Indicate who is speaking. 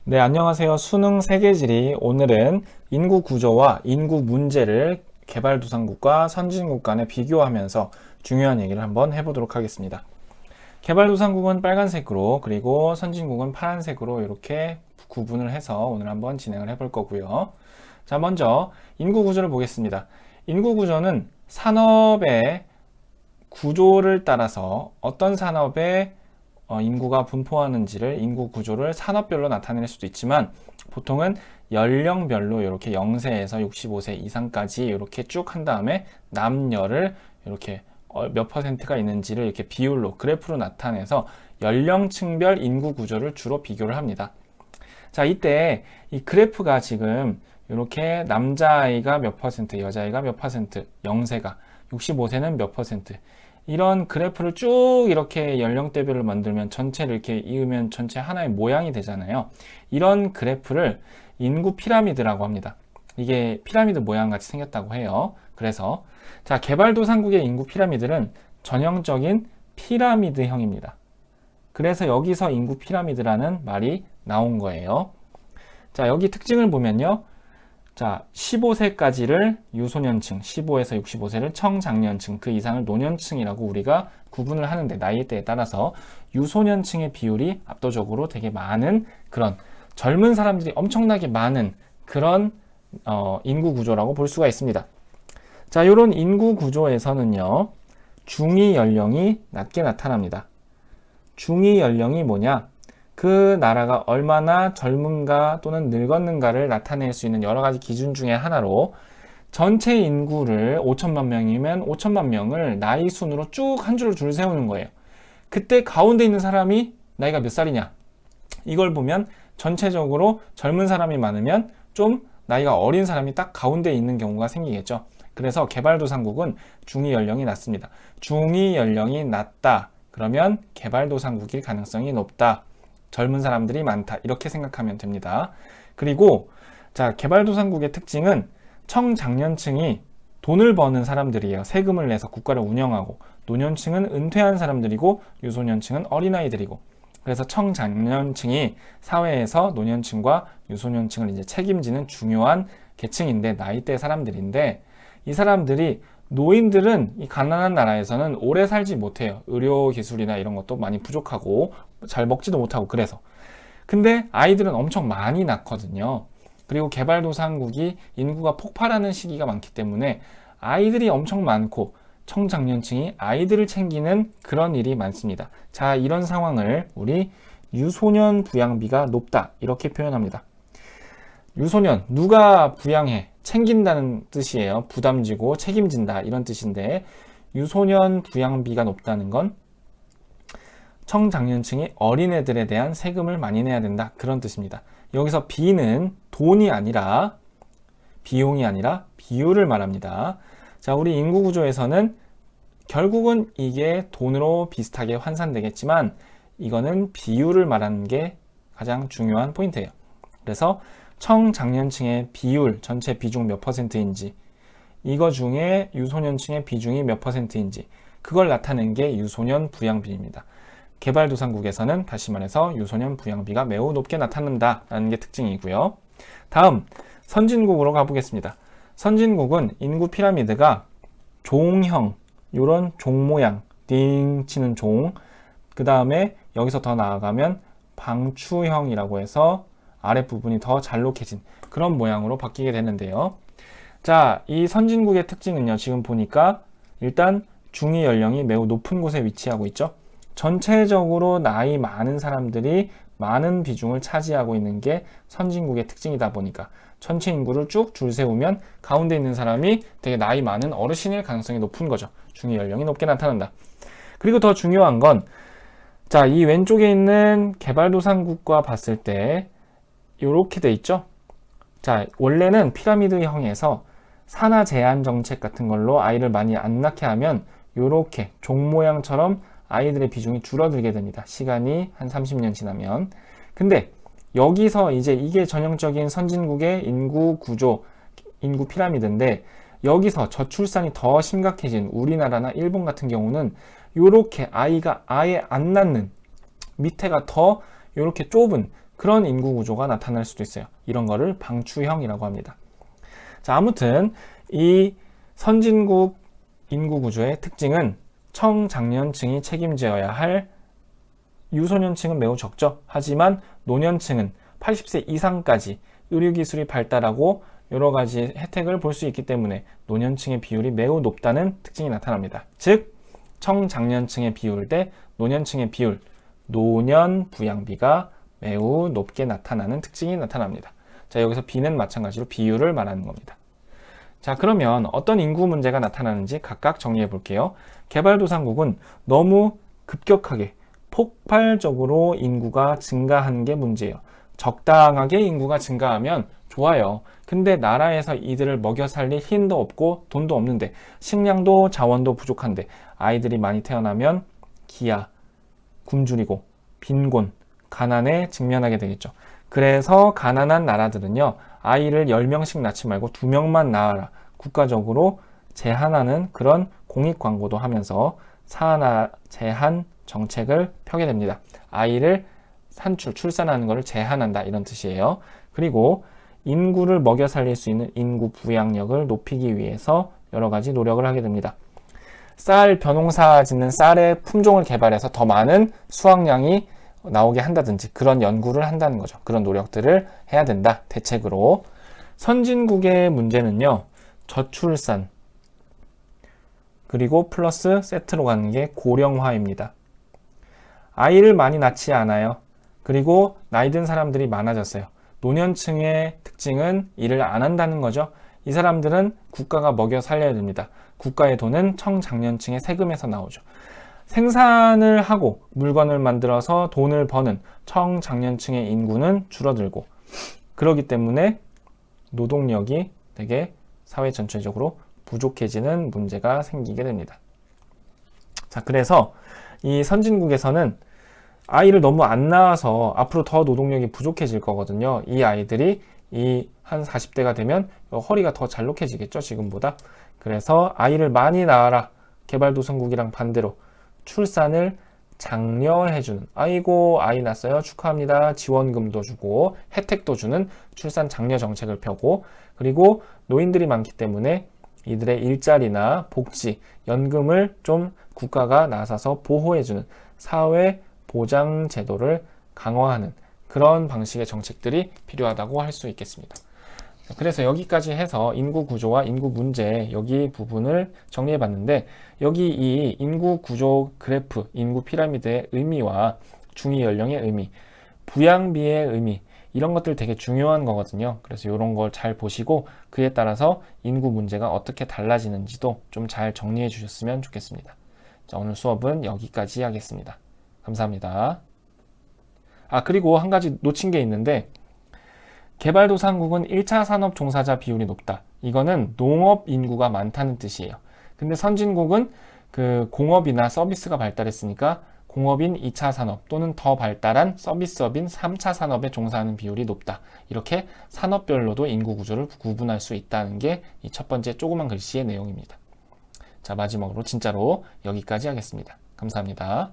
Speaker 1: 네, 안녕하세요. 수능 세계지리. 오늘은 인구 구조와 인구 문제를 개발도상국과 선진국 간에 비교하면서 중요한 얘기를 한번 해보도록 하겠습니다. 개발도상국은 빨간색으로, 그리고 선진국은 파란색으로 이렇게 구분을 해서 오늘 한번 진행을 해볼 거고요. 자, 먼저 인구 구조를 보겠습니다. 인구 구조는 산업의 구조를 따라서 어떤 산업에 인구가 분포하는지를 인구 구조를 산업별로 나타낼 수도 있지만 보통은 연령별로 이렇게 0세에서 65세 이상까지 이렇게 쭉 한 다음에 남녀를 이렇게 몇 퍼센트가 있는지를 이렇게 비율로 그래프로 나타내서 연령층별 인구 구조를 주로 비교를 합니다. 자, 이때 이 그래프가 지금 이렇게 남자아이가 몇 퍼센트, 여자아이가 몇 퍼센트, 0세가 65세는 몇 퍼센트, 이런 그래프를 쭉 이렇게 연령대별로 만들면 전체를 이렇게 이으면 전체 하나의 모양이 되잖아요. 이런 그래프를 인구 피라미드라고 합니다. 이게 피라미드 모양 같이 생겼다고 해요. 그래서 자, 개발도상국의 인구 피라미드는 전형적인 피라미드형입니다. 그래서 여기서 인구 피라미드라는 말이 나온 거예요. 자, 여기 특징을 보면요. 자, 15세까지를 유소년층, 15에서 65세를 청장년층, 그 이상을 노년층이라고 우리가 구분을 하는데, 나이대에 따라서 유소년층의 비율이 압도적으로 되게 많은 그런 젊은 사람들이 엄청나게 많은 그런 인구 구조라고 볼 수가 있습니다. 자, 이런 인구 구조에서는요, 중위 연령이 낮게 나타납니다. 중위 연령이 뭐냐? 그 나라가 얼마나 젊은가 또는 늙었는가를 나타낼 수 있는 여러 가지 기준 중에 하나로 전체 인구를 5천만 명이면 5천만 명을 나이 순으로 쭉 한 줄로 줄 세우는 거예요. 그때 가운데 있는 사람이 나이가 몇 살이냐? 이걸 보면 전체적으로 젊은 사람이 많으면 좀 나이가 어린 사람이 딱 가운데 있는 경우가 생기겠죠. 그래서 개발도상국은 중위 연령이 낮습니다. 중위 연령이 낮다. 그러면 개발도상국일 가능성이 높다. 젊은 사람들이 많다. 이렇게 생각하면 됩니다. 그리고 자, 개발도상국의 특징은 청장년층이 돈을 버는 사람들이에요. 세금을 내서 국가를 운영하고, 노년층은 은퇴한 사람들이고 유소년층은 어린아이들이고, 그래서 청장년층이 사회에서 노년층과 유소년층을 이제 책임지는 중요한 계층인데, 나이대 사람들인데, 이 사람들이 노인들은 이 가난한 나라에서는 오래 살지 못해요. 의료 기술이나 이런 것도 많이 부족하고 잘 먹지도 못하고. 그래서 근데 아이들은 엄청 많이 낳거든요. 그리고 개발도상국이 인구가 폭발하는 시기가 많기 때문에 아이들이 엄청 많고 청장년층이 아이들을 챙기는 그런 일이 많습니다. 자, 이런 상황을 우리 유소년 부양비가 높다 이렇게 표현합니다. 유소년, 누가 부양해? 챙긴다는 뜻이에요. 부담지고 책임진다 이런 뜻인데, 유소년 부양비가 높다는 건 청장년층이 어린애들에 대한 세금을 많이 내야 된다 그런 뜻입니다. 여기서 비는 돈이 아니라, 비용이 아니라 비율을 말합니다. 자, 우리 인구구조에서는 결국은 이게 돈으로 비슷하게 환산되겠지만 이거는 비율을 말하는 게 가장 중요한 포인트예요. 그래서 청장년층의 비율, 전체 비중 몇 퍼센트인지, 이거 중에 유소년층의 비중이 몇 퍼센트인지, 그걸 나타낸 게 유소년 부양비입니다. 개발도상국에서는 다시 말해서 유소년 부양비가 매우 높게 나타난다라는 게 특징이고요. 다음, 선진국으로 가보겠습니다. 선진국은 인구 피라미드가 종형, 이런 종 모양, 띵 치는 종, 그 다음에 여기서 더 나아가면 방추형이라고 해서 아랫부분이 더 잘록해진 그런 모양으로 바뀌게 되는데요. 자, 이 선진국의 특징은요, 지금 보니까 일단 중위 연령이 매우 높은 곳에 위치하고 있죠. 전체적으로 나이 많은 사람들이 많은 비중을 차지하고 있는 게 선진국의 특징이다 보니까 전체 인구를 쭉 줄 세우면 가운데 있는 사람이 되게 나이 많은 어르신일 가능성이 높은 거죠. 중위 연령이 높게 나타난다. 그리고 더 중요한 건, 자, 이 왼쪽에 있는 개발도상국과 봤을 때 이렇게 돼 있죠. 자, 원래는 피라미드형에서 산하 제한 정책 같은 걸로 아이를 많이 안 낳게 하면 이렇게 종 모양처럼 아이들의 비중이 줄어들게 됩니다. 시간이 한 30년 지나면. 근데 여기서 이제 이게 전형적인 선진국의 인구 구조, 인구 피라미드인데, 여기서 저출산이 더 심각해진 우리나라나 일본 같은 경우는 이렇게 아이가 아예 안 낳는, 밑에가 더 이렇게 좁은 그런 인구 구조가 나타날 수도 있어요. 이런 거를 방추형이라고 합니다. 자, 아무튼 이 선진국 인구 구조의 특징은 청장년층이 책임져야 할 유소년층은 매우 적죠. 하지만 노년층은 80세 이상까지 의료기술이 발달하고 여러 가지 혜택을 볼 수 있기 때문에 노년층의 비율이 매우 높다는 특징이 나타납니다. 즉, 청장년층의 비율 대 노년층의 비율, 노년 부양비가 매우 높게 나타나는 특징이 나타납니다. 자, 여기서 B는 마찬가지로 비율을 말하는 겁니다. 자, 그러면 어떤 인구 문제가 나타나는지 각각 정리해 볼게요. 개발도상국은 너무 급격하게 폭발적으로 인구가 증가한 게 문제예요. 적당하게 인구가 증가하면 좋아요. 근데 나라에서 이들을 먹여 살릴 힘도 없고 돈도 없는데, 식량도 자원도 부족한데 아이들이 많이 태어나면 기아, 굶주리고 빈곤, 가난에 직면하게 되겠죠. 그래서 가난한 나라들은요, 아이를 10명씩 낳지 말고 2명만 낳아라, 국가적으로 제한하는 그런 공익 광고도 하면서 사나 제한 정책을 펴게 됩니다. 아이를 출산하는 것을 제한한다, 이런 뜻이에요. 그리고 인구를 먹여 살릴 수 있는 인구 부양력을 높이기 위해서 여러 가지 노력을 하게 됩니다. 쌀 벼농사 짓는 쌀의 품종을 개발해서 더 많은 수확량이 나오게 한다든지 그런 연구를 한다는 거죠. 그런 노력들을 해야 된다, 대책으로. 선진국의 문제는요, 저출산 그리고 플러스 세트로 가는 게 고령화입니다. 아이를 많이 낳지 않아요. 그리고 나이 든 사람들이 많아졌어요. 노년층의 특징은 일을 안 한다는 거죠. 이 사람들은 국가가 먹여 살려야 됩니다. 국가의 돈은 청장년층의 세금에서 나오죠. 생산을 하고 물건을 만들어서 돈을 버는 청장년층의 인구는 줄어들고, 그렇기 때문에 노동력이 되게 사회 전체적으로 부족해지는 문제가 생기게 됩니다. 자, 그래서 이 선진국에서는 아이를 너무 안 낳아서 앞으로 더 노동력이 부족해질 거거든요. 이 아이들이 한 40대가 되면 허리가 더 잘록해지겠죠, 지금보다. 그래서 아이를 많이 낳아라. 개발도상국이랑 반대로 출산을 장려해주는, 아이고 아이 낳았어요, 축하합니다, 지원금도 주고 혜택도 주는 출산 장려 정책을 펴고, 그리고 노인들이 많기 때문에 이들의 일자리나 복지, 연금을 좀 국가가 나서서 보호해주는 사회 보장 제도를 강화하는 그런 방식의 정책들이 필요하다고 할 수 있겠습니다. 그래서 여기까지 해서 인구 구조와 인구 문제, 여기 부분을 정리해 봤는데, 여기 이 인구 구조 그래프, 인구 피라미드의 의미와 중위 연령의 의미, 부양비의 의미, 이런 것들 되게 중요한 거거든요. 그래서 이런 걸 잘 보시고 그에 따라서 인구 문제가 어떻게 달라지는지도 좀 잘 정리해 주셨으면 좋겠습니다. 자, 오늘 수업은 여기까지 하겠습니다. 감사합니다. 그리고 한 가지 놓친 게 있는데, 개발도상국은 1차 산업 종사자 비율이 높다. 이거는 농업 인구가 많다는 뜻이에요. 근데 선진국은 그 공업이나 서비스가 발달했으니까 공업인 2차 산업 또는 더 발달한 서비스업인 3차 산업에 종사하는 비율이 높다. 이렇게 산업별로도 인구 구조를 구분할 수 있다는 게 이 첫 번째 조그만 글씨의 내용입니다. 자, 마지막으로 진짜로 여기까지 하겠습니다. 감사합니다.